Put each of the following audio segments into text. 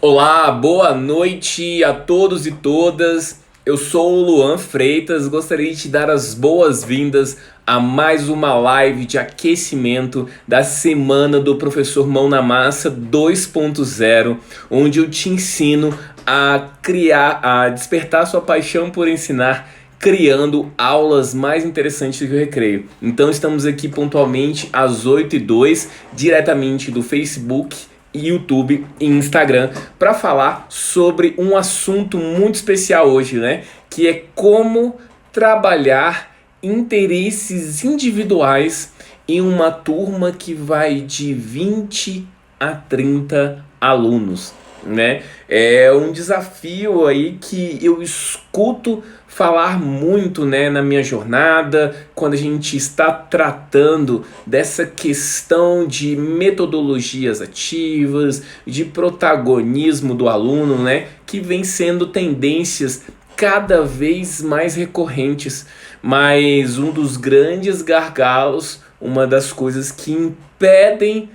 Olá, boa noite a todos e todas. Eu sou o Luan Freitas. Gostaria de te dar as boas-vindas a mais uma live de aquecimento da semana do Professor Mão na Massa 2.0, onde eu te ensino a criar, a despertar sua paixão por ensinar, criando aulas mais interessantes do que o recreio. Então estamos aqui pontualmente às 8h02, diretamente do Facebook, YouTube e Instagram, para falar sobre um assunto muito especial hoje, né? Que é como trabalhar interesses individuais em uma turma que vai de 20 a 30 alunos, né? É um desafio aí que eu escuto falar muito, né, na minha jornada, quando a gente está tratando dessa questão de metodologias ativas, de protagonismo do aluno, né, que vem sendo tendências cada vez mais recorrentes, mas um dos grandes gargalos, uma das coisas que impedem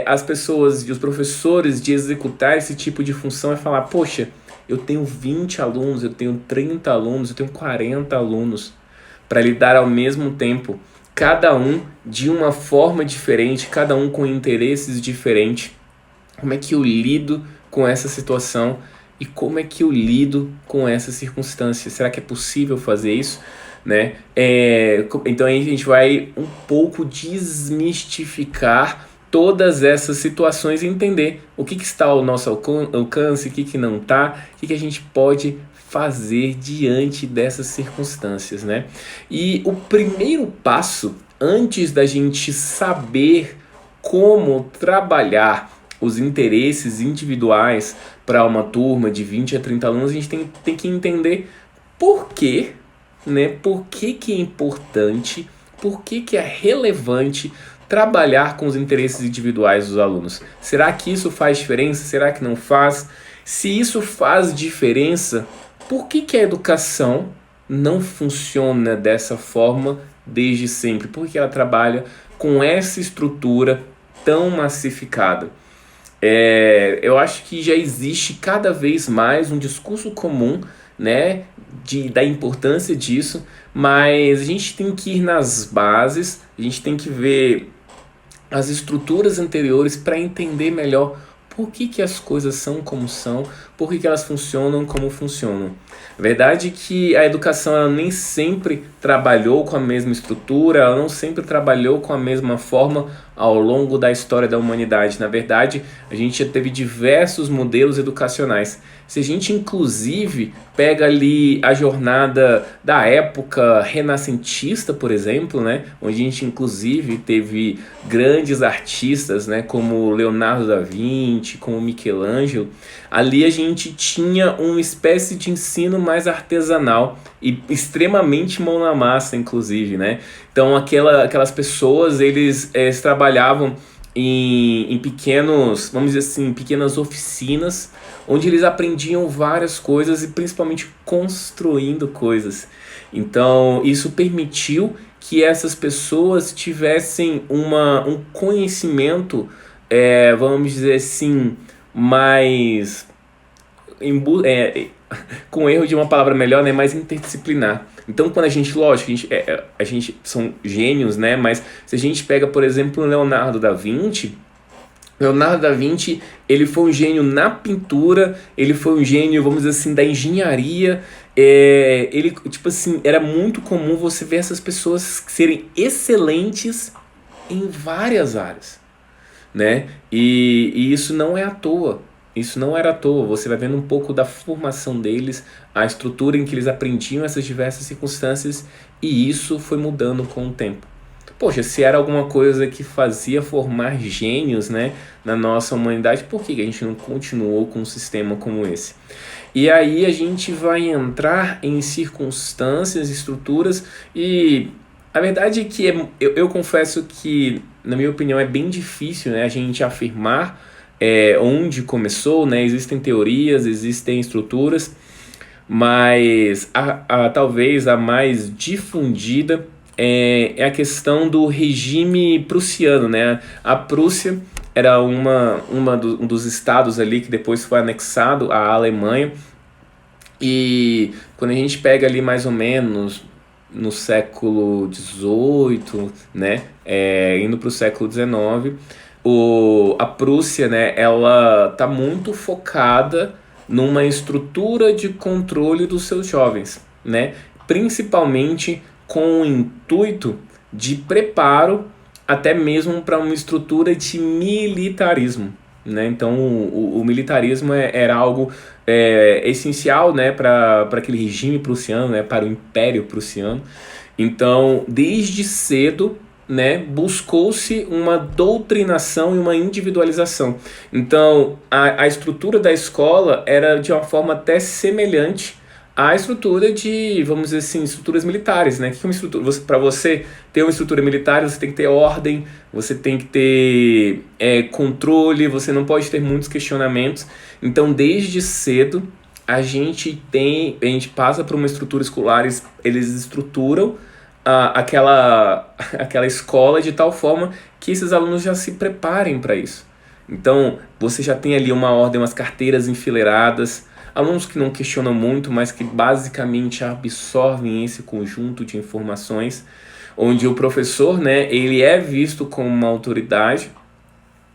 as pessoas e os professores de executar esse tipo de função é falar, poxa, eu tenho 20 alunos, eu tenho 30 alunos, eu tenho 40 alunos para lidar ao mesmo tempo, cada um de uma forma diferente, cada um com interesses diferentes. Como é que eu lido com essa situação e como é que eu lido com essa circunstância? Será que é possível fazer isso? Né? Então aí a gente vai um pouco desmistificar todas essas situações e entender o que está ao nosso alcance, o que não está, o que a gente pode fazer diante dessas circunstâncias, né? E o primeiro passo, antes da gente saber como trabalhar os interesses individuais para uma turma de 20 a 30 alunos, a gente tem que entender por quê, né? Por que é importante, por que é relevante trabalhar com os interesses individuais dos alunos. Será que isso faz diferença? Será que não faz? Se isso faz diferença, por que a educação não funciona dessa forma desde sempre? Por que ela trabalha com essa estrutura tão massificada? Eu acho que já existe cada vez mais um discurso comum, né, da importância disso, mas a gente tem que ir nas bases, a gente tem que ver as estruturas anteriores para entender melhor por que as coisas são como são, por que elas funcionam como funcionam. A verdade é que a educação ela nem sempre trabalhou com a mesma estrutura, ela não sempre trabalhou com a mesma forma ao longo da história da humanidade. Na verdade, a gente já teve diversos modelos educacionais. Se a gente, inclusive, pega ali a jornada da época renascentista, por exemplo, né, onde a gente, inclusive, teve grandes artistas, né, como Leonardo da Vinci, como Michelangelo, ali a gente tinha uma espécie de ensino mais artesanal e extremamente mão na massa, inclusive, né? Então, aquelas pessoas, eles trabalhavam em pequenos, vamos dizer assim, pequenas oficinas, onde eles aprendiam várias coisas e principalmente construindo coisas. Então, isso permitiu que essas pessoas tivessem um conhecimento, vamos dizer assim, mais com erro de uma palavra melhor, né, mais interdisciplinar. Então, quando a gente, lógico, a gente são gênios, né, mas se a gente pega, por exemplo, Leonardo da Vinci, ele foi um gênio na pintura, ele foi um gênio, vamos dizer assim, da engenharia. Ele, tipo assim, era muito comum você ver essas pessoas serem excelentes em várias áreas, né? E isso não é à toa. Isso não era à toa. Você vai vendo um pouco da formação deles, a estrutura em que eles aprendiam essas diversas circunstâncias, e isso foi mudando com o tempo. Poxa, se era alguma coisa que fazia formar gênios, né, na nossa humanidade, por que a gente não continuou com um sistema como esse? E aí a gente vai entrar em circunstâncias, estruturas, e a verdade é que eu confesso que, na minha opinião, é bem difícil, né, a gente afirmar onde começou, né? Existem teorias, existem estruturas, mas talvez a mais difundida é a questão do regime prussiano, né? A Prússia era um dos estados ali que depois foi anexado à Alemanha. E quando a gente pega ali mais ou menos no século XVIII, né, indo para o século XIX, a Prússia, né, ela tá muito focada numa estrutura de controle dos seus jovens, né, principalmente com o intuito de preparo até mesmo para uma estrutura de militarismo, né? Então o militarismo era algo essencial, né, para aquele regime prussiano, né, para o Império Prussiano. Então, desde cedo, né, buscou-se uma doutrinação e uma individualização. Então, a estrutura da escola era de uma forma até semelhante à estrutura de, vamos dizer assim, estruturas militares, né? Que é uma estrutura? Para você ter uma estrutura militar, você tem que ter ordem, você tem que ter controle, você não pode ter muitos questionamentos. Então, desde cedo, a gente passa por uma estrutura escolar, eles estruturam aquela escola de tal forma que esses alunos já se preparem para isso. Então, você já tem ali uma ordem, umas carteiras enfileiradas, alunos que não questionam muito, mas que basicamente absorvem esse conjunto de informações, onde o professor, né, ele é visto como uma autoridade,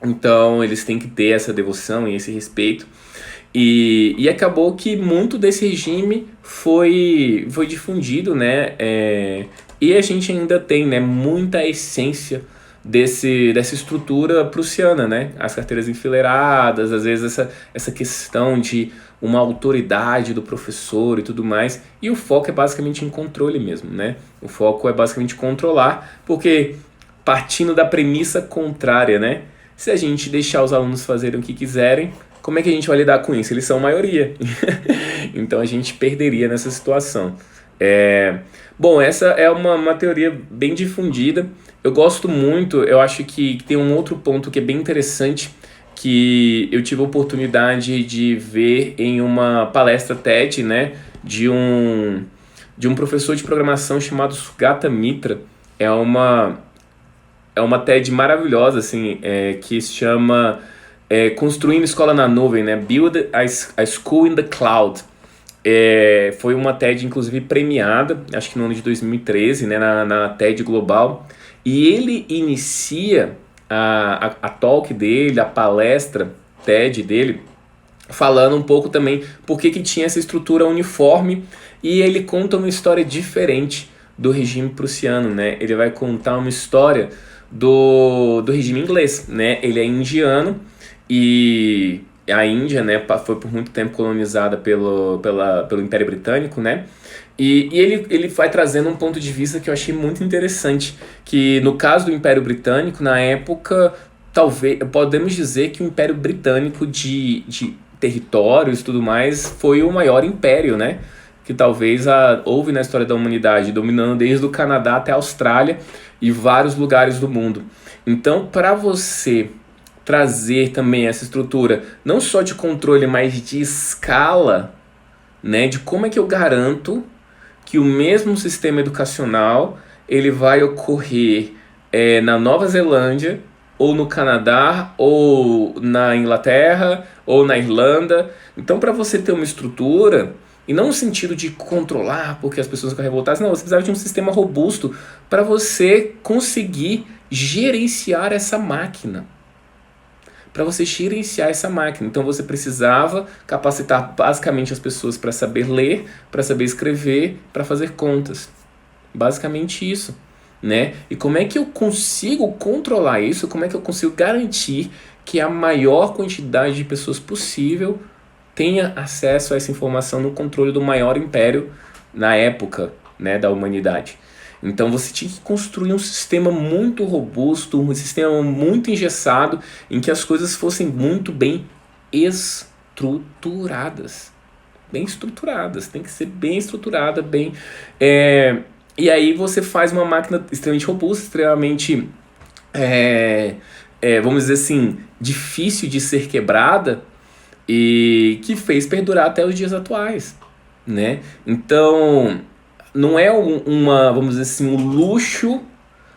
então eles têm que ter essa devoção e esse respeito. E acabou que muito desse regime foi difundido, né? E a gente ainda tem, né, muita essência dessa estrutura prussiana, né? As carteiras enfileiradas, às vezes essa questão de uma autoridade do professor e tudo mais. E o foco é basicamente em controle mesmo, né? O foco é basicamente controlar, porque partindo da premissa contrária, né? Se a gente deixar os alunos fazerem o que quiserem, como é que a gente vai lidar com isso? Eles são maioria. Então a gente perderia nessa situação. Bom, essa é uma teoria bem difundida. Eu gosto muito, eu acho que tem um outro ponto que é bem interessante, que eu tive a oportunidade de ver em uma palestra TED, né, de um professor de programação chamado Sugata Mitra. É uma TED maravilhosa, assim, que se chama Construindo Escola na Nuvem, né? Build a School in the Cloud. Foi uma TED, inclusive, premiada, acho que no ano de 2013, né, na TED Global. E ele inicia a talk dele, a palestra TED dele, falando um pouco também por que tinha essa estrutura uniforme, e ele conta uma história diferente do regime prussiano, né? Ele vai contar uma história do regime inglês, né? Ele é indiano e a Índia, né, foi por muito tempo colonizada pelo Império Britânico, né? E ele vai trazendo um ponto de vista que eu achei muito interessante, que no caso do Império Britânico, na época, talvez podemos dizer que o Império Britânico de territórios e tudo mais foi o maior império, né? Que talvez houve na história da humanidade, dominando desde o Canadá até a Austrália e vários lugares do mundo. Então, para você trazer também essa estrutura, não só de controle, mas de escala, né, de como é que eu garanto que o mesmo sistema educacional ele vai ocorrer na Nova Zelândia, ou no Canadá, ou na Inglaterra, ou na Irlanda. Então, para você ter uma estrutura, e não no sentido de controlar porque as pessoas ficam revoltadas, não, você precisava de um sistema robusto para você conseguir gerenciar essa máquina. Então você precisava capacitar basicamente as pessoas para saber ler, para saber escrever, para fazer contas. Basicamente isso, né? E como é que eu consigo controlar isso? Como é que eu consigo garantir que a maior quantidade de pessoas possível tenha acesso a essa informação no controle do maior império na época, né, da humanidade? Então você tinha que construir um sistema muito robusto, um sistema muito engessado, em que as coisas fossem muito bem estruturadas. Bem estruturadas, tem que ser bem estruturada, bem... E aí você faz uma máquina extremamente robusta, extremamente, vamos dizer assim, difícil de ser quebrada, e que fez perdurar até os dias atuais, né? Então, não é vamos dizer assim, um luxo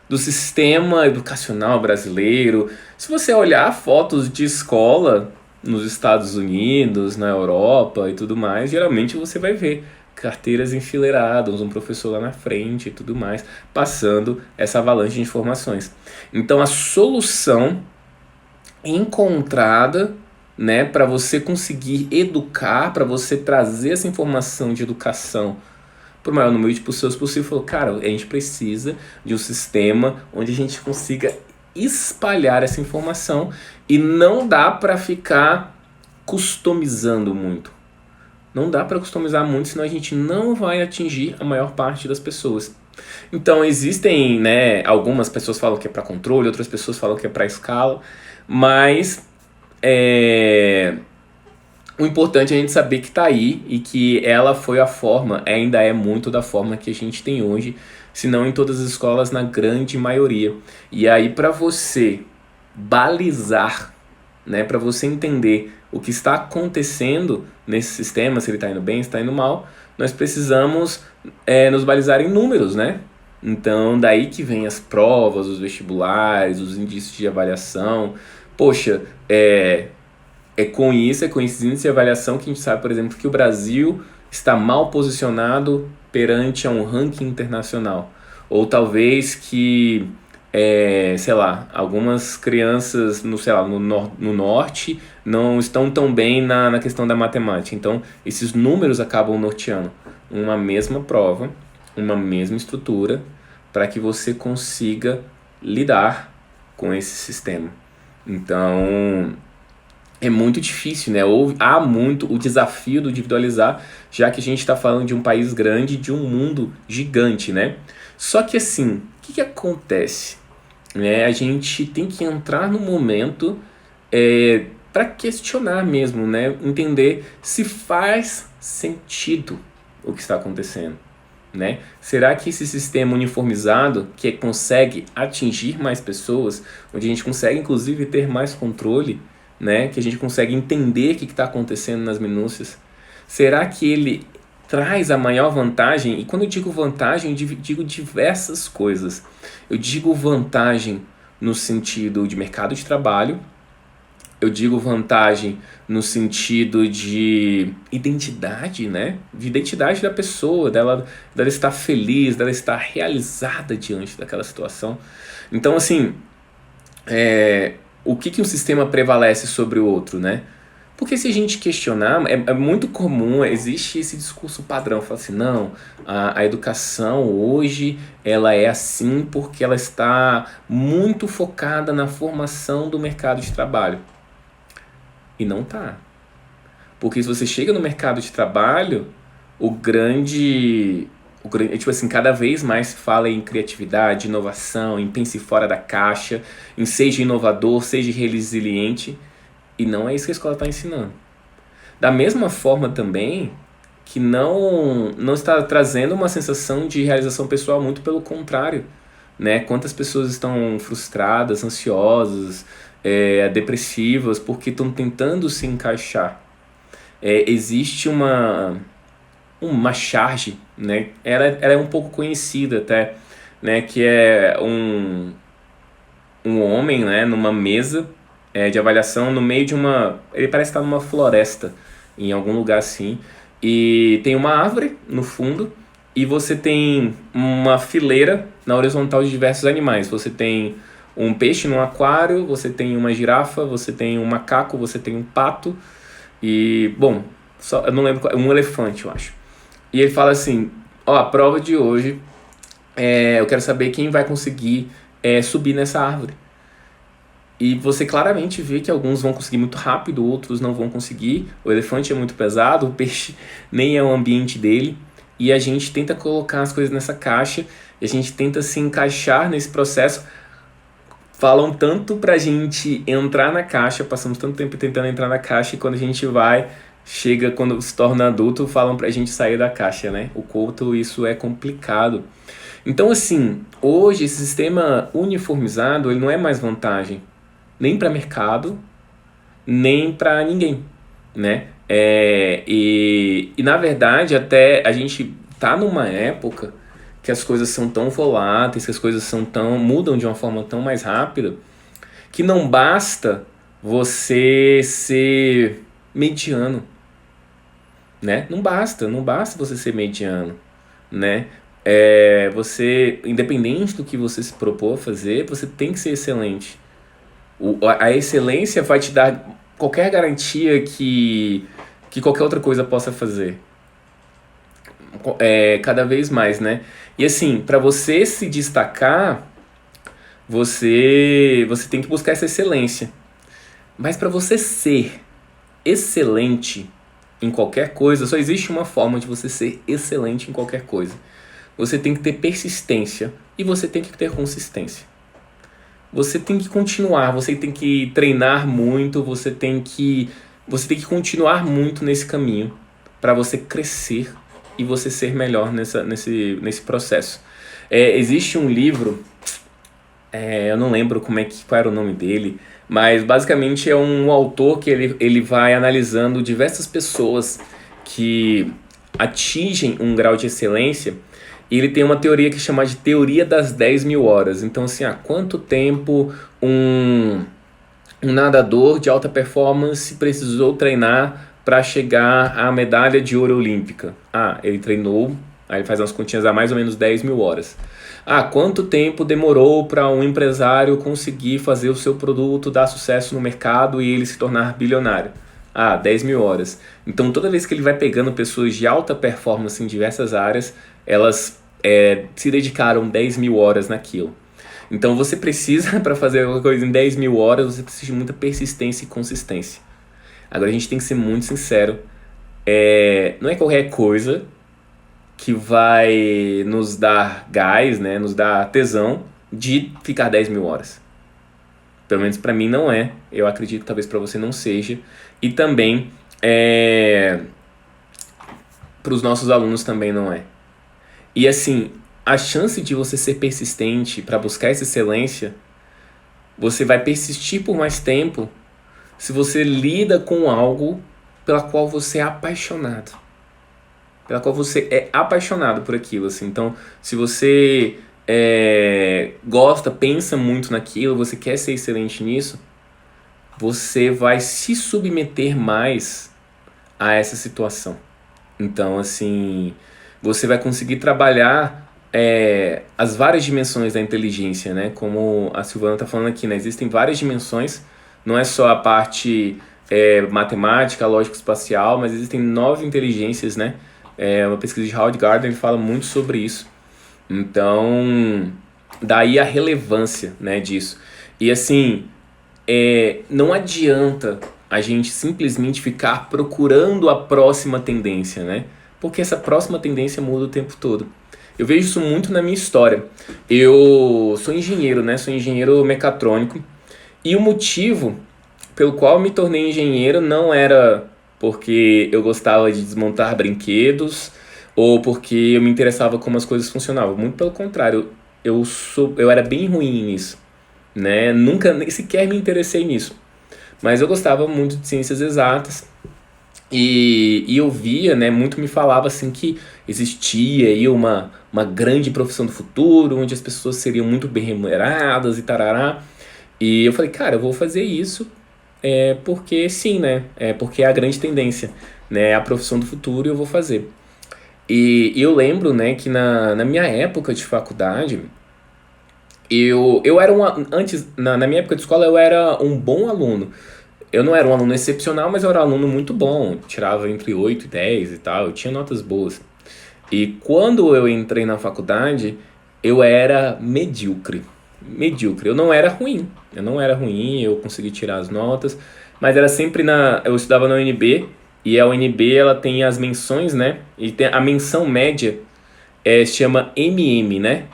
do sistema educacional brasileiro Se você olhar fotos de escola nos Estados Unidos, na Europa e tudo mais, geralmente você vai ver carteiras enfileiradas, um professor lá na frente e tudo mais, passando essa avalanche de informações. Então a solução encontrada, né, para você conseguir educar, para você trazer essa informação de educação para o maior número de pessoas possível, falou, cara, a gente precisa de um sistema onde a gente consiga espalhar essa informação e não dá para ficar customizando muito. Não dá para customizar muito, senão a gente não vai atingir a maior parte das pessoas. Então existem, né, algumas pessoas falam que é para controle, outras pessoas falam que é para escala, mas o importante é a gente saber que está aí e que ela foi a forma, ainda é muito da forma que a gente tem hoje, se não em todas as escolas, na grande maioria. E aí para você balizar, né, para você entender o que está acontecendo nesse sistema, se ele está indo bem, se está indo mal, nós precisamos nos balizar em números, né? Então daí que vem as provas, os vestibulares, os indícios de avaliação. Poxa, com esses índices de avaliação que a gente sabe, por exemplo, que o Brasil está mal posicionado perante a um ranking internacional. Ou talvez que, sei lá, algumas crianças no norte não estão tão bem na questão da matemática. Então, esses números acabam norteando uma mesma prova, uma mesma estrutura, para que você consiga lidar com esse sistema. Então, é muito difícil, né? Há muito o desafio do individualizar, já que a gente está falando de um país grande, de um mundo gigante, né? Só que assim, o que acontece? A gente tem que entrar no momento para questionar mesmo, né? Entender se faz sentido o que está acontecendo, né? Será que esse sistema uniformizado, que consegue atingir mais pessoas, onde a gente consegue inclusive ter mais controle, né, que a gente consegue entender o que está acontecendo nas minúcias, será que ele traz a maior vantagem? E quando eu digo vantagem, eu digo diversas coisas. Eu digo vantagem no sentido de mercado de trabalho, eu digo vantagem no sentido de identidade, né? De identidade da pessoa, dela estar feliz, dela estar realizada diante daquela situação. Então, assim, o que um sistema prevalece sobre o outro, né? Porque se a gente questionar, é muito comum, existe esse discurso padrão, fala assim, não, a educação hoje, ela é assim porque ela está muito focada na formação do mercado de trabalho. E não tá. Porque se você chega no mercado de trabalho, tipo assim, cada vez mais se fala em criatividade, inovação, em pense fora da caixa, em seja inovador, seja resiliente, e não é isso que a escola está ensinando. Da mesma forma também que não está trazendo uma sensação de realização pessoal, muito pelo contrário, né? Quantas pessoas estão frustradas, ansiosas, depressivas, porque estão tentando se encaixar. Existe uma charge, né? Ela é um pouco conhecida até, né? Que é um homem, né? Numa mesa de avaliação no meio de ele parece estar numa floresta, em algum lugar assim, e tem uma árvore no fundo e você tem uma fileira na horizontal de diversos animais. Você tem um peixe num aquário, você tem uma girafa, você tem um macaco, você tem um pato e, bom, eu não lembro, um elefante, eu acho. E ele fala assim, a prova de hoje, eu quero saber quem vai conseguir subir nessa árvore. E você claramente vê que alguns vão conseguir muito rápido, outros não vão conseguir. O elefante é muito pesado, o peixe nem é o ambiente dele. E a gente tenta colocar as coisas nessa caixa, e a gente tenta se encaixar nesse processo. Falam tanto pra gente entrar na caixa, passamos tanto tempo tentando entrar na caixa, e quando a gente quando se torna adulto, falam pra gente sair da caixa, né? O quanto isso é complicado. Então, assim, hoje esse sistema uniformizado, ele não é mais vantagem, nem para mercado, nem para ninguém, né? E na verdade, até a gente tá numa época que as coisas são tão voláteis, que as coisas mudam de uma forma tão mais rápida, que não basta você ser mediano, né? Não basta você ser mediano, né? Você, independente do que você se propor a fazer, você tem que ser excelente. A excelência vai te dar qualquer garantia que qualquer outra coisa possa fazer. Cada vez mais, né? E assim, para você se destacar, você tem que buscar essa excelência. Mas para você ser excelente em qualquer coisa, só existe uma forma de você ser excelente em qualquer coisa. Você tem que ter persistência e você tem que ter consistência. Você tem que continuar, você tem que treinar muito, você tem que continuar muito nesse caminho para você crescer e você ser melhor nesse processo. Existe um livro, eu não lembro qual era o nome dele, mas basicamente é um autor que ele vai analisando diversas pessoas que atingem um grau de excelência e ele tem uma teoria que chama de teoria das 10.000 horas. Então, assim, quanto tempo um nadador de alta performance precisou treinar para chegar à medalha de ouro olímpica? Ele treinou, aí ele faz umas continhas há mais ou menos 10.000 horas. Quanto tempo demorou para um empresário conseguir fazer o seu produto dar sucesso no mercado e ele se tornar bilionário? 10.000 horas. Então, toda vez que ele vai pegando pessoas de alta performance em diversas áreas, elas se dedicaram 10.000 horas naquilo. Então, você precisa, para fazer alguma coisa em 10.000 horas, você precisa de muita persistência e consistência. Agora, a gente tem que ser muito sincero. Não é qualquer coisa que vai nos dar gás, né, nos dar tesão de ficar 10.000 horas. Pelo menos para mim não é. Eu acredito que talvez para você não seja. E também para os nossos alunos também não é. E assim, a chance de você ser persistente para buscar essa excelência, você vai persistir por mais tempo se você lida com algo pela qual você é apaixonado. Pela qual você é apaixonado por aquilo, assim. Então, se você gosta, pensa muito naquilo, você quer ser excelente nisso, você vai se submeter mais a essa situação. Então, assim, você vai conseguir trabalhar as várias dimensões da inteligência, né? Como a Silvana está falando aqui, né? Existem várias dimensões, não é só a parte matemática, lógico-espacial, mas existem 9 inteligências, né? Uma pesquisa de Howard Gardner fala muito sobre isso. Então, daí a relevância, né, disso. E assim, não adianta a gente simplesmente ficar procurando a próxima tendência, né? Porque essa próxima tendência muda o tempo todo. Eu vejo isso muito na minha história. Eu sou engenheiro, né? Sou engenheiro mecatrônico. E o motivo pelo qual eu me tornei engenheiro não era porque eu gostava de desmontar brinquedos ou porque eu me interessava como as coisas funcionavam. Muito pelo contrário, eu era bem ruim nisso, né? Nunca, nem sequer me interessei nisso. Mas eu gostava muito de ciências exatas e eu via, né, muito me falava assim que existia aí uma grande profissão do futuro, onde as pessoas seriam muito bem remuneradas e tarará. E eu falei, cara, eu vou fazer isso porque sim, né? Porque é a grande tendência, né? É a profissão do futuro e eu vou fazer. E eu lembro, né, que na minha época de faculdade, eu era antes, na minha época de escola, eu era um bom aluno. Eu não era um aluno excepcional, mas eu era um aluno muito bom. Tirava entre 8 e 10 e tal, eu tinha notas boas. E quando eu entrei na faculdade, eu era medíocre. Medíocre. Eu não era ruim. Eu consegui tirar as notas, mas era sempre eu estudava na UNB, e a UNB ela tem as menções, né? E tem a menção média se chama MM, né?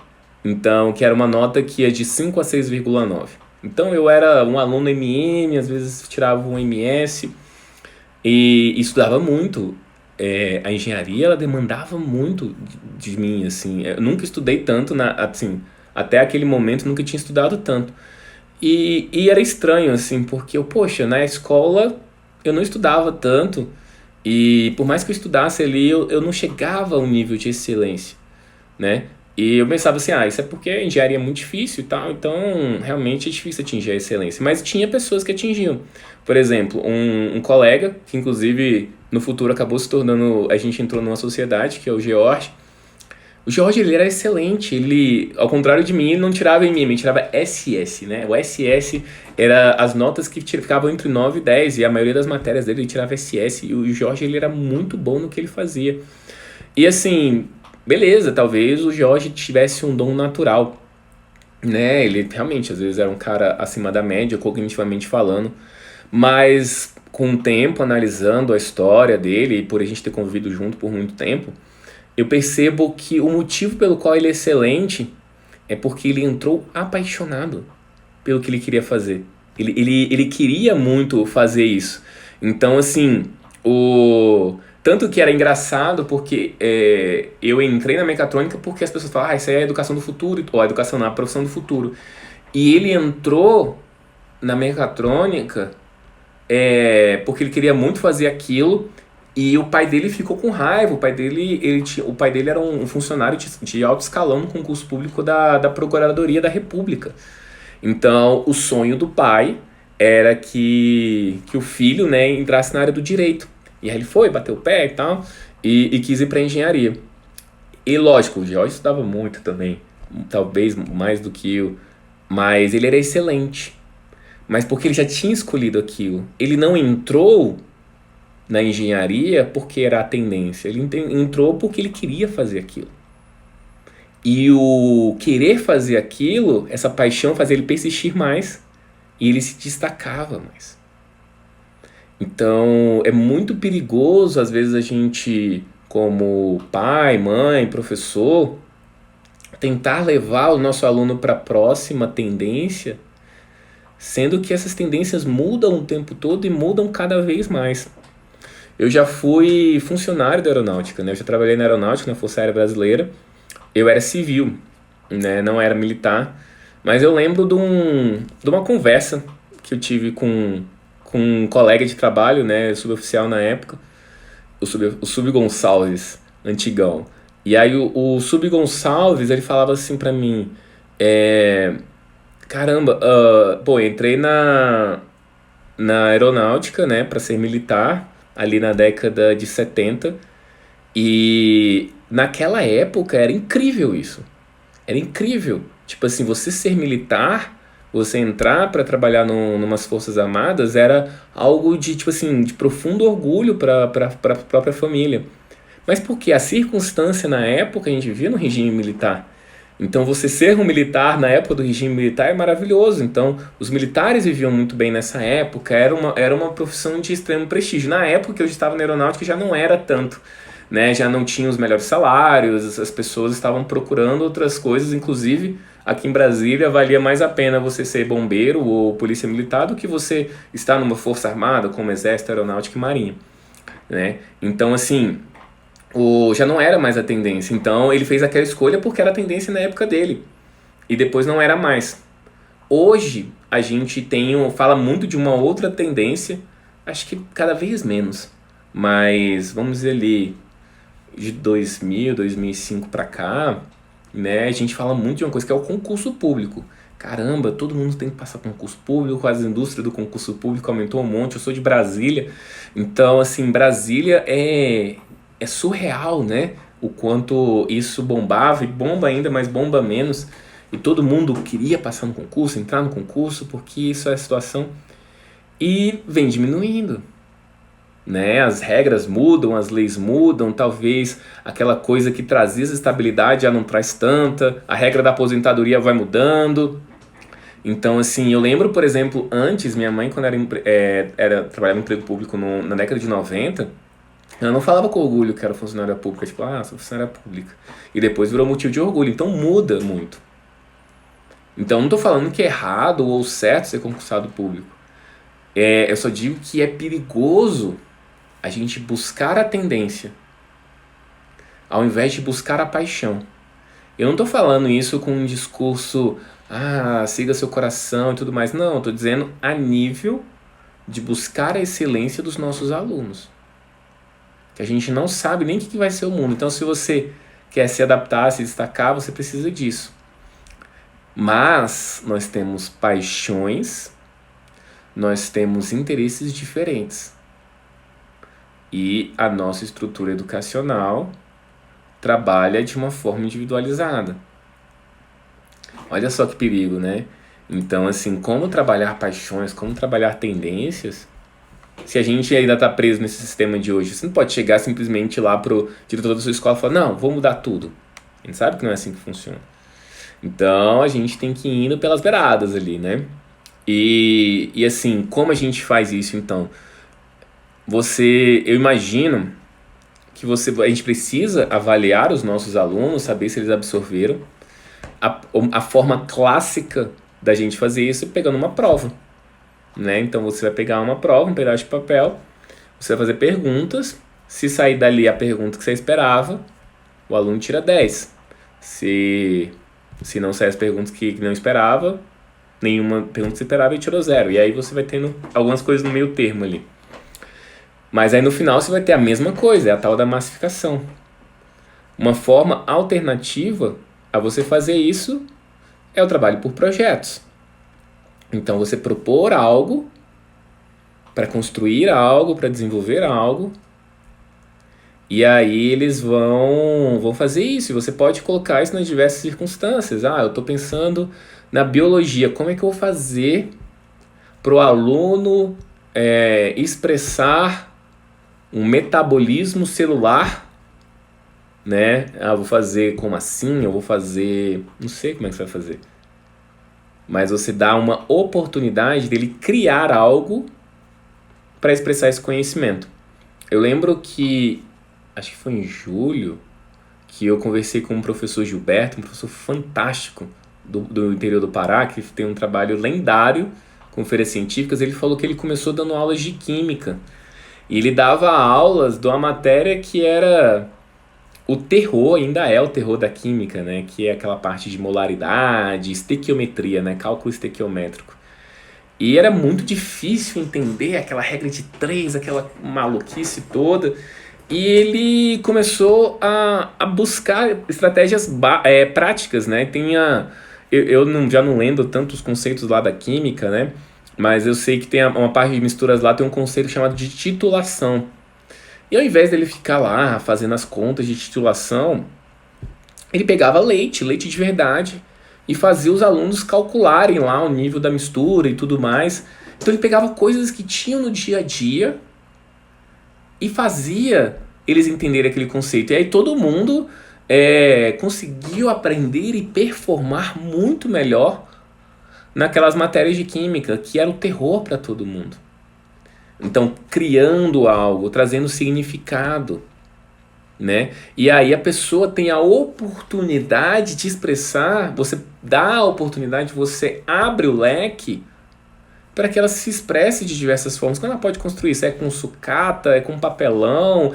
Então, que era uma nota que ia de 5 a 6,9. Então, eu era um aluno MM, às vezes tirava um MS, e estudava muito. A engenharia, ela demandava muito de mim, assim. Eu nunca estudei tanto, assim, até aquele momento, nunca tinha estudado tanto. E era estranho, assim, porque poxa, na escola eu não estudava tanto, e por mais que eu estudasse ali, eu não chegava a um nível de excelência, né? E eu pensava assim, isso é porque a engenharia é muito difícil e tal, então realmente é difícil atingir a excelência. Mas tinha pessoas que atingiam. Por exemplo, um colega, que inclusive no futuro acabou se tornando, a gente entrou numa sociedade, que é o George. O George, ele era excelente, ele, ao contrário de mim, ele não tirava MM, ele tirava SS, né? O SS era as notas que ficavam entre 9 e 10, e a maioria das matérias dele ele tirava SS, e o George, ele era muito bom no que ele fazia. E assim, beleza, talvez o Jorge tivesse um dom natural, né? Ele realmente, às vezes, era um cara acima da média, cognitivamente falando, mas com o tempo, analisando a história dele, e por a gente ter convivido junto por muito tempo, eu percebo que o motivo pelo qual ele é excelente é porque ele entrou apaixonado pelo que ele queria fazer. Ele queria muito fazer isso. Então, assim, o... Tanto que era engraçado porque eu entrei na mecatrônica porque as pessoas falavam, isso aí é a educação do futuro, ou a educação não, a profissão do futuro. E ele entrou na mecatrônica porque ele queria muito fazer aquilo e o pai dele ficou com raiva. O pai dele era um funcionário de alto escalão no concurso público da Procuradoria da República. Então, o sonho do pai era que o filho, né, entrasse na área do direito. E aí ele foi, bateu o pé e tal, e quis ir para engenharia. E lógico, o George estudava muito também, talvez mais do que eu, mas ele era excelente. Mas porque ele já tinha escolhido aquilo. Ele não entrou na engenharia porque era a tendência, ele entrou porque ele queria fazer aquilo. E o querer fazer aquilo, essa paixão fazia ele persistir mais e ele se destacava mais. Então é muito perigoso, às vezes, a gente, como pai, mãe, professor, tentar levar o nosso aluno para a próxima tendência, sendo que essas tendências mudam o tempo todo e mudam cada vez mais. Eu já fui funcionário da aeronáutica, né? Eu já trabalhei na aeronáutica, na Força Aérea Brasileira. Eu era civil, né? Não era militar, mas eu lembro de uma conversa que eu tive com um colega de trabalho, né? Suboficial na época, o Sub Gonçalves, antigão. E aí o Sub Gonçalves, ele falava assim pra mim, caramba, pô, entrei na aeronáutica, né, pra ser militar, ali na década de 70, e naquela época era incrível isso. Era incrível. Tipo assim, você ser militar, você entrar para trabalhar numas Forças Armadas era algo de, tipo assim, de profundo orgulho para a própria família. Mas porque a circunstância na época a gente vivia no regime militar. Então você ser um militar na época do regime militar é maravilhoso. Então os militares viviam muito bem nessa época, era uma profissão de extremo prestígio. Na época que eu estava na aeronáutica já não era tanto, né? Já não tinha os melhores salários, as pessoas estavam procurando outras coisas, inclusive aqui em Brasília valia mais a pena você ser bombeiro ou polícia militar do que você estar numa força armada como Exército, Aeronáutica e Marinha, né? Então assim, já não era mais a tendência. Então ele fez aquela escolha porque era a tendência na época dele. E depois não era mais. Hoje a gente fala muito de uma outra tendência, acho que cada vez menos. Mas vamos dizer ali, de 2000, 2005 para cá, né, a gente fala muito de uma coisa que é o concurso público. Caramba, todo mundo tem que passar concurso público, as indústrias do concurso público aumentou um monte. Eu sou de Brasília, então assim, Brasília é surreal, né? O quanto isso bombava, e bomba ainda, mas bomba menos. E todo mundo queria passar no concurso, entrar no concurso, porque isso é a situação. E vem diminuindo, né? As regras mudam, as leis mudam, talvez aquela coisa que trazia estabilidade já não traz tanta, a regra da aposentadoria vai mudando. Então, assim, eu lembro, por exemplo, antes, minha mãe, quando trabalhava no emprego público na década de 90, ela não falava com orgulho que era funcionária pública, tipo, sou funcionária pública. E depois virou motivo de orgulho, então muda muito. Então não estou falando que é errado ou certo ser concursado público. Eu só digo que é perigoso a gente buscar a tendência, ao invés de buscar a paixão. Eu não estou falando isso com um discurso, siga seu coração e tudo mais. Não, eu estou dizendo a nível de buscar a excelência dos nossos alunos. Que a gente não sabe nem o que vai ser o mundo. Então, se você quer se adaptar, se destacar, você precisa disso. Mas nós temos paixões, nós temos interesses diferentes. E a nossa estrutura educacional trabalha de uma forma individualizada. Olha só que perigo, né? Então, assim, como trabalhar paixões, como trabalhar tendências, se a gente ainda está preso nesse sistema de hoje? Você não pode chegar simplesmente lá pro diretor da sua escola e falar, não, vou mudar tudo. A gente sabe que não é assim que funciona. Então, a gente tem que ir indo pelas beiradas ali, né? E assim, como a gente faz isso, então? Eu imagino que a gente precisa avaliar os nossos alunos, saber se eles absorveram. A forma clássica da gente fazer isso é pegando uma prova, né? Então você vai pegar uma prova, um pedaço de papel, você vai fazer perguntas, se sair dali a pergunta que você esperava, o aluno tira 10. Se não sair as perguntas que não esperava, nenhuma pergunta que você esperava, ele tirou 0. E aí você vai tendo algumas coisas no meio termo ali. Mas aí no final você vai ter a mesma coisa, é a tal da massificação. Uma forma alternativa a você fazer isso é o trabalho por projetos. Então você propor algo, para construir algo, para desenvolver algo, e aí eles vão fazer isso. E você pode colocar isso nas diversas circunstâncias. Eu estou pensando na biologia, como é que eu vou fazer para o aluno expressar um metabolismo celular, né? Eu vou fazer como assim? Eu vou fazer... Não sei como é que você vai fazer. Mas você dá uma oportunidade dele criar algo para expressar esse conhecimento. Eu lembro que, acho que foi em julho, que eu conversei com o professor Gilberto, um professor fantástico do interior do Pará, que tem um trabalho lendário com feiras científicas. Ele falou que ele começou dando aulas de química. E ele dava aulas de uma matéria que era o terror, ainda é o terror da química, né? Que é aquela parte de molaridade, estequiometria, né? Cálculo estequiométrico. E era muito difícil entender aquela regra de 3, aquela maluquice toda. E ele começou a buscar estratégias práticas, né? Já não lembro tanto os conceitos lá da química, né? Mas eu sei que tem uma parte de misturas lá, tem um conceito chamado de titulação. E ao invés dele ficar lá fazendo as contas de titulação, ele pegava leite de verdade, e fazia os alunos calcularem lá o nível da mistura e tudo mais. Então ele pegava coisas que tinham no dia a dia e fazia eles entenderem aquele conceito. E aí todo mundo conseguiu aprender e performar muito melhor naquelas matérias de química, que era o terror para todo mundo. Então, criando algo, trazendo significado, né? E aí a pessoa tem a oportunidade de expressar, você dá a oportunidade, você abre o leque para que ela se expresse de diversas formas. Como ela pode construir isso? É com sucata, é com papelão,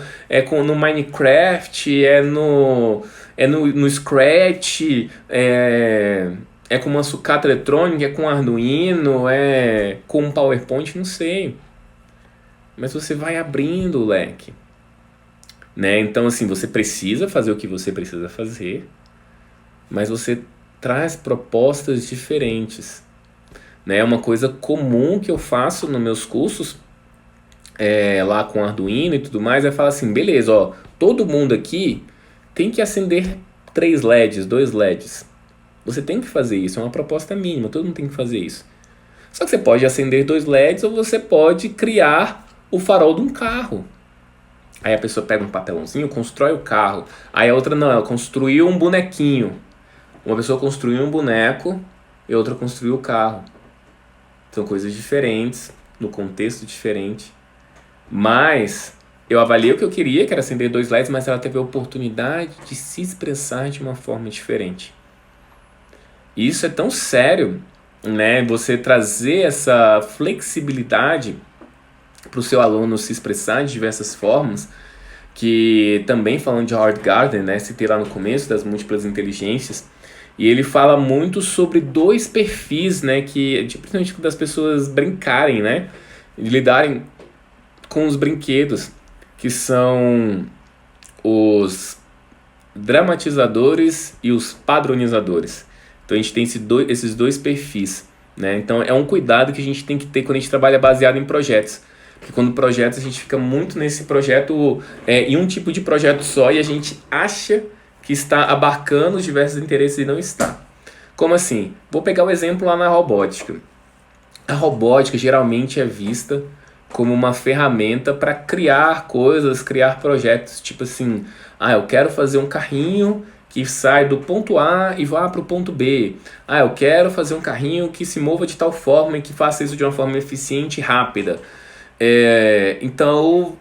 no Minecraft, no Scratch, é com uma sucata eletrônica, é com Arduino, é com um PowerPoint, não sei. Mas você vai abrindo o leque, né? Então, assim, você precisa fazer o que você precisa fazer, mas você traz propostas diferentes, né? Uma coisa comum que eu faço nos meus cursos, lá com Arduino e tudo mais, é falar assim, beleza, ó, todo mundo aqui tem que acender 3 LEDs, 2 LEDs. Você tem que fazer isso, é uma proposta mínima, todo mundo tem que fazer isso. Só que você pode acender 2 LEDs ou você pode criar o farol de um carro. Aí a pessoa pega um papelãozinho, constrói o carro. Aí a outra não, ela construiu um bonequinho. Uma pessoa construiu um boneco e outra construiu o carro. São coisas diferentes, no contexto diferente. Mas eu avaliei o que eu queria, que era acender 2 LEDs, mas ela teve a oportunidade de se expressar de uma forma diferente. E isso é tão sério, né? Você trazer essa flexibilidade para o seu aluno se expressar de diversas formas, que também falando de Howard Gardner, né, citei lá no começo das múltiplas inteligências, e ele fala muito sobre 2 perfis, né, que principalmente das pessoas brincarem, né, de lidarem com os brinquedos, que são os dramatizadores e os padronizadores. Então a gente tem esses dois perfis, né? Então é um cuidado que a gente tem que ter quando a gente trabalha baseado em projetos. Porque quando projetos a gente fica muito nesse projeto, em um tipo de projeto só, e a gente acha que está abarcando os diversos interesses e não está. Como assim? Vou pegar o exemplo lá na robótica. A robótica geralmente é vista como uma ferramenta para criar coisas, criar projetos. Tipo assim, eu quero fazer um carrinho que sai do ponto A e vá para o ponto B. Eu quero fazer um carrinho que se mova de tal forma e que faça isso de uma forma eficiente e rápida. Então,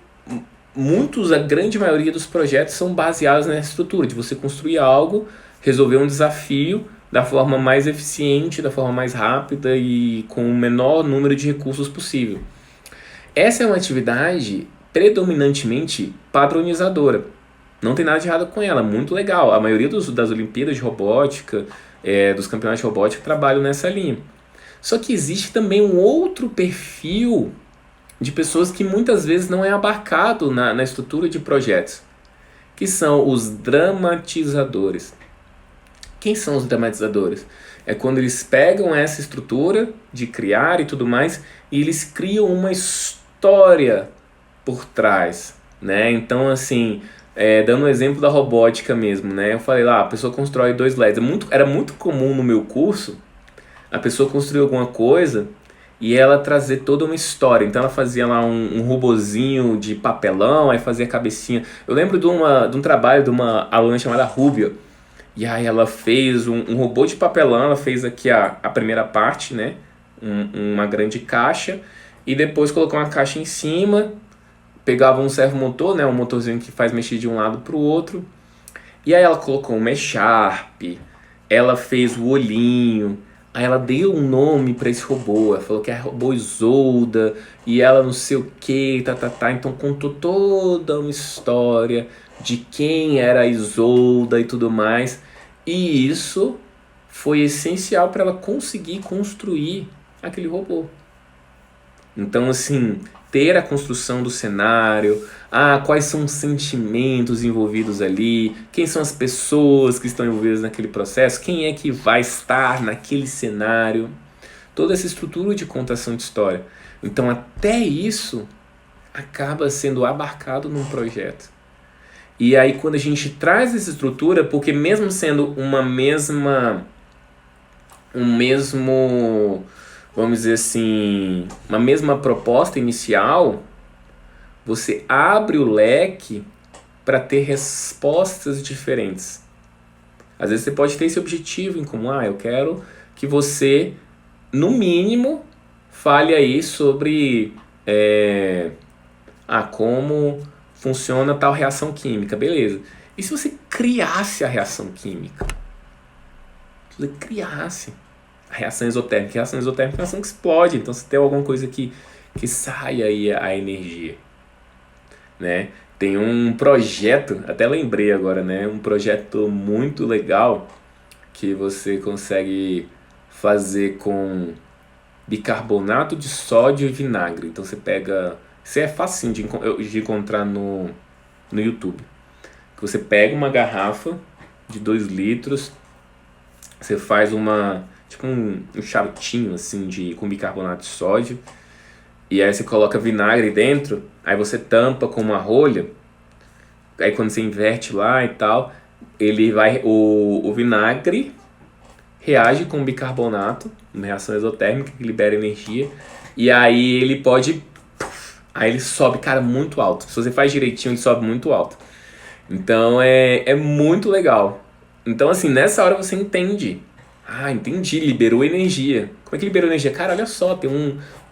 a grande maioria dos projetos são baseados nessa estrutura de você construir algo, resolver um desafio da forma mais eficiente, da forma mais rápida e com o menor número de recursos possível. Essa é uma atividade predominantemente padronizadora. Não tem nada de errado com ela, muito legal. A maioria das Olimpíadas de Robótica, dos campeonatos de robótica, trabalham nessa linha. Só que existe também um outro perfil de pessoas que muitas vezes não é abarcado na estrutura de projetos, que são os dramatizadores. Quem são os dramatizadores? É quando eles pegam essa estrutura de criar e tudo mais e eles criam uma história por trás, né? Então, assim, dando um exemplo da robótica mesmo, né? Eu falei lá, a pessoa constrói 2 LEDs. Era muito comum no meu curso a pessoa construir alguma coisa e ela trazer toda uma história. Então ela fazia lá um robozinho de papelão, aí fazia a cabecinha. Eu lembro de um trabalho de uma aluna chamada Rúbia. E aí ela fez um robô de papelão, ela fez aqui a primeira parte, né? Uma grande caixa. E depois colocou uma caixa em cima, pegava um servomotor, né? Um motorzinho que faz mexer de um lado para o outro. E aí ela colocou uma echarpe, ela fez o olhinho. Aí ela deu um nome para esse robô, ela falou que é robô Isolda, e ela não sei o que, então contou toda uma história de quem era a Isolda e tudo mais, e isso foi essencial para ela conseguir construir aquele robô. Então, assim, ter a construção do cenário, quais são os sentimentos envolvidos ali, quem são as pessoas que estão envolvidas naquele processo, quem é que vai estar naquele cenário, toda essa estrutura de contação de história. Então, até isso acaba sendo abarcado num projeto. E aí, quando a gente traz essa estrutura, porque mesmo sendo vamos dizer assim, uma mesma proposta inicial, você abre o leque para ter respostas diferentes. Às vezes você pode ter esse objetivo em comum, eu quero que você, no mínimo, fale aí sobre como funciona tal reação química, beleza. E se você criasse a reação química? Se você criasse a reação exotérmica. A reação exotérmica é uma reação que explode, então se tem alguma coisa que sai aí a energia, né? Tem um projeto, até lembrei agora, né? Um projeto muito legal que você consegue fazer com bicarbonato de sódio e vinagre. Então você pega... Isso é facinho de encontrar no YouTube. Você pega uma garrafa de 2 litros, você faz tipo um charutinho assim com bicarbonato de sódio, e aí você coloca vinagre dentro, aí você tampa com uma rolha, aí quando você inverte lá e tal, o vinagre reage com o bicarbonato, uma reação exotérmica que libera energia, e aí aí ele sobe, cara, muito alto. Se você faz direitinho, ele sobe muito alto. Então é muito legal. Então assim, nessa hora você entende. Entendi, liberou energia. Como é que liberou energia? Cara, olha só, tem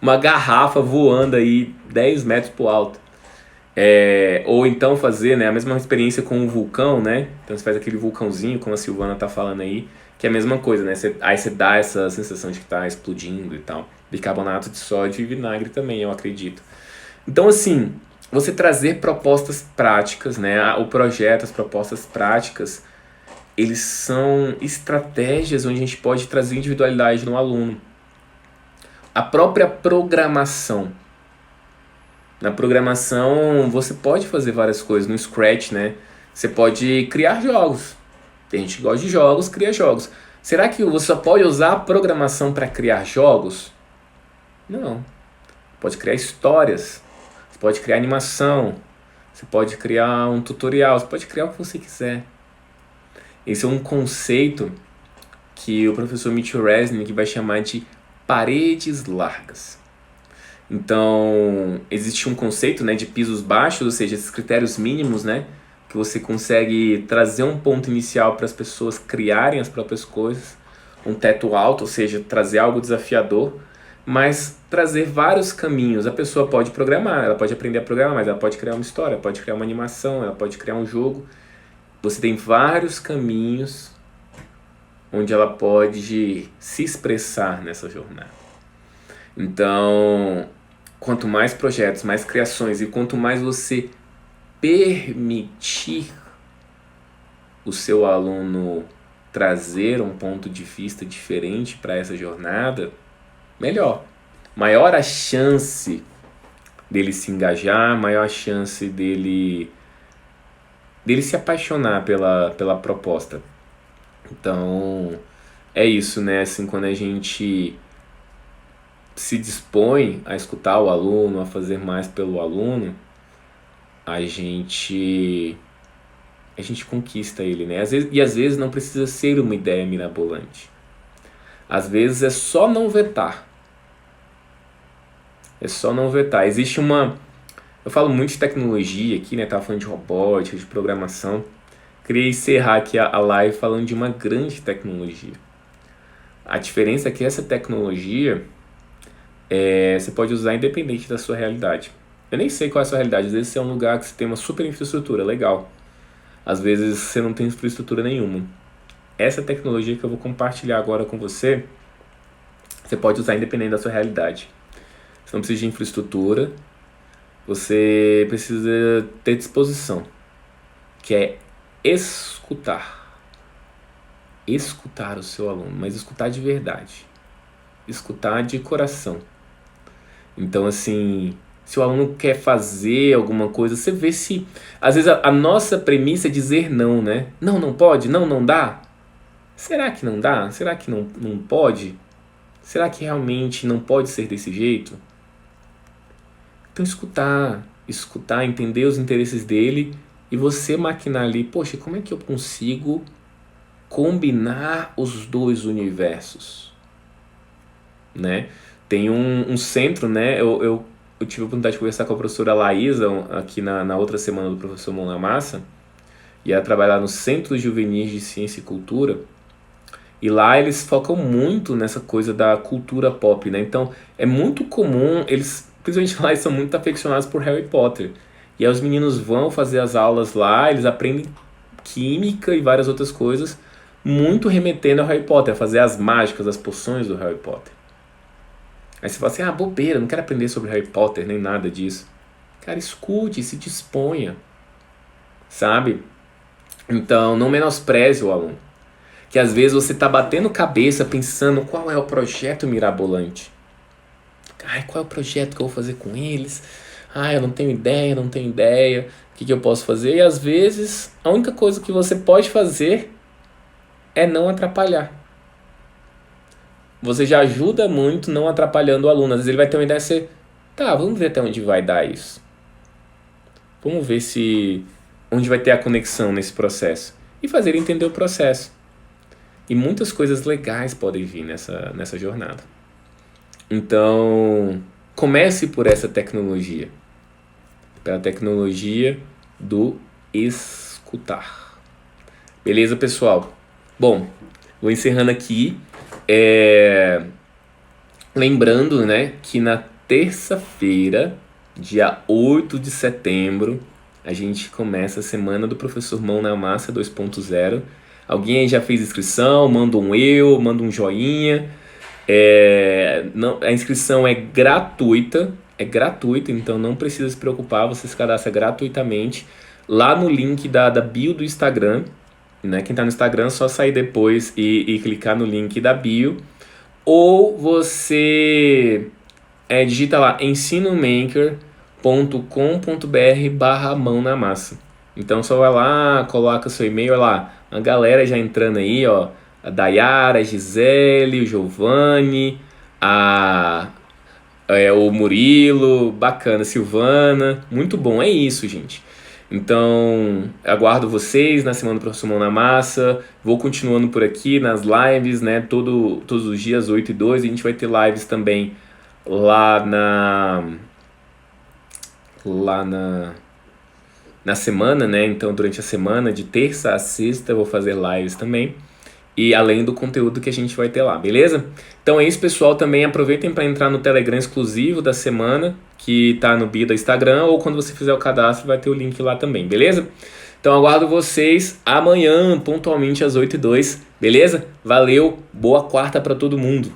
uma garrafa voando aí 10 metros pro alto. Ou então fazer, né, a mesma experiência com um vulcão, né? Então você faz aquele vulcãozinho, como a Silvana tá falando aí, que é a mesma coisa, né? Aí você dá essa sensação de que tá explodindo e tal. Bicarbonato de sódio e vinagre também, eu acredito. Então, assim, você trazer propostas práticas, né? O projeto, as propostas práticas, eles são estratégias onde a gente pode trazer individualidade no aluno. A própria programação. Na programação, você pode fazer várias coisas no Scratch, né? Você pode criar jogos. Tem gente que gosta de jogos, cria jogos. Será que você só pode usar a programação para criar jogos? Não. Pode criar histórias. Você pode criar animação. Você pode criar um tutorial. Você pode criar o que você quiser. Esse é um conceito que o professor Mitchell Resnick vai chamar de paredes largas. Então, existe um conceito, né, de pisos baixos, ou seja, esses critérios mínimos, né, que você consegue trazer um ponto inicial para as pessoas criarem as próprias coisas, um teto alto, ou seja, trazer algo desafiador, mas trazer vários caminhos. A pessoa pode programar, ela pode aprender a programar, mas ela pode criar uma história, pode criar uma animação, ela pode criar um jogo. Você tem vários caminhos onde ela pode se expressar nessa jornada. Então, quanto mais projetos, mais criações e quanto mais você permitir o seu aluno trazer um ponto de vista diferente para essa jornada, melhor. Maior a chance dele se engajar, maior a chance dele se apaixonar pela proposta. Então, é isso, né? Assim, quando a gente se dispõe a escutar o aluno, a fazer mais pelo aluno, a gente conquista ele, né? Às vezes não precisa ser uma ideia mirabolante. Às vezes é só não vetar. É só não vetar. Existe uma... Eu falo muito de tecnologia aqui, né? Tava falando de robótica, de programação. Queria encerrar aqui a live falando de uma grande tecnologia. A diferença é que essa tecnologia você pode usar independente da sua realidade. Eu nem sei qual é a sua realidade. Às vezes você é um lugar que você tem uma super infraestrutura, legal. Às vezes você não tem infraestrutura nenhuma. Essa tecnologia que eu vou compartilhar agora com você, você pode usar independente da sua realidade. Você não precisa de infraestrutura, você precisa ter disposição, que é escutar. Escutar o seu aluno, mas escutar de verdade. Escutar de coração. Então, assim, se o aluno quer fazer alguma coisa, você vê se... Às vezes a nossa premissa é dizer não, né? Não, não pode, não, não dá. Será que não dá? Será que não pode? Será que realmente não pode ser desse jeito? Então escutar, entender os interesses dele e você maquinar ali, poxa, como é que eu consigo combinar os dois universos? Né? Tem um centro, né? Eu tive a oportunidade de conversar com a professora Laísa aqui na outra semana do professor Mão na Massa, e ela trabalha no Centro Juvenis de Ciência e Cultura, e lá eles focam muito nessa coisa da cultura pop, né? Então é muito comum, principalmente lá, eles são muito aficionados por Harry Potter, e aí os meninos vão fazer as aulas lá, eles aprendem química e várias outras coisas, muito remetendo ao Harry Potter, a fazer as mágicas, as poções do Harry Potter. Aí você fala assim, bobeira, não quero aprender sobre Harry Potter, nem nada disso. Cara, escute, se disponha, sabe? Então, não menospreze o aluno. Que às vezes você tá batendo cabeça pensando qual é o projeto mirabolante. Qual é o projeto que eu vou fazer com eles? Eu não tenho ideia. O que eu posso fazer? E às vezes, a única coisa que você pode fazer é não atrapalhar. Você já ajuda muito não atrapalhando o aluno. Às vezes ele vai ter uma ideia e você... vamos ver até onde vai dar isso. Vamos ver onde vai ter a conexão nesse processo. E fazer ele entender o processo. E muitas coisas legais podem vir nessa jornada. Então, comece por essa tecnologia. Pela tecnologia do escutar. Beleza, pessoal? Bom, vou encerrando aqui. Lembrando, né, que na terça-feira, dia 8 de setembro, a gente começa a semana do Professor Mão na Massa 2.0. Alguém aí já fez inscrição? Manda manda um joinha. A inscrição é gratuita, então não precisa se preocupar, você se cadastra gratuitamente lá no link da bio do Instagram, né? Quem está no Instagram é só sair depois e clicar no link da bio, ou você digita lá ensinomaker.com.br/mão na massa. Então só vai lá, coloca seu e-mail, olha lá, a galera já entrando aí, ó, a Dayara, a Gisele, o Giovanni, o Murilo, bacana, Silvana, muito bom, é isso, gente. Então, aguardo vocês na Semana do Professor Mão na Massa. Vou continuando por aqui nas lives, né? Todos os dias, 8 e 2. A gente vai ter lives também lá na semana, né? Então, durante a semana, de terça a sexta, eu vou fazer lives também. E além do conteúdo que a gente vai ter lá, beleza? Então é isso, pessoal. Também aproveitem para entrar no Telegram exclusivo da semana, que tá no bio do Instagram, ou quando você fizer o cadastro, vai ter o link lá também, beleza? Então aguardo vocês amanhã, pontualmente às 8h02, beleza? Valeu, boa quarta para todo mundo!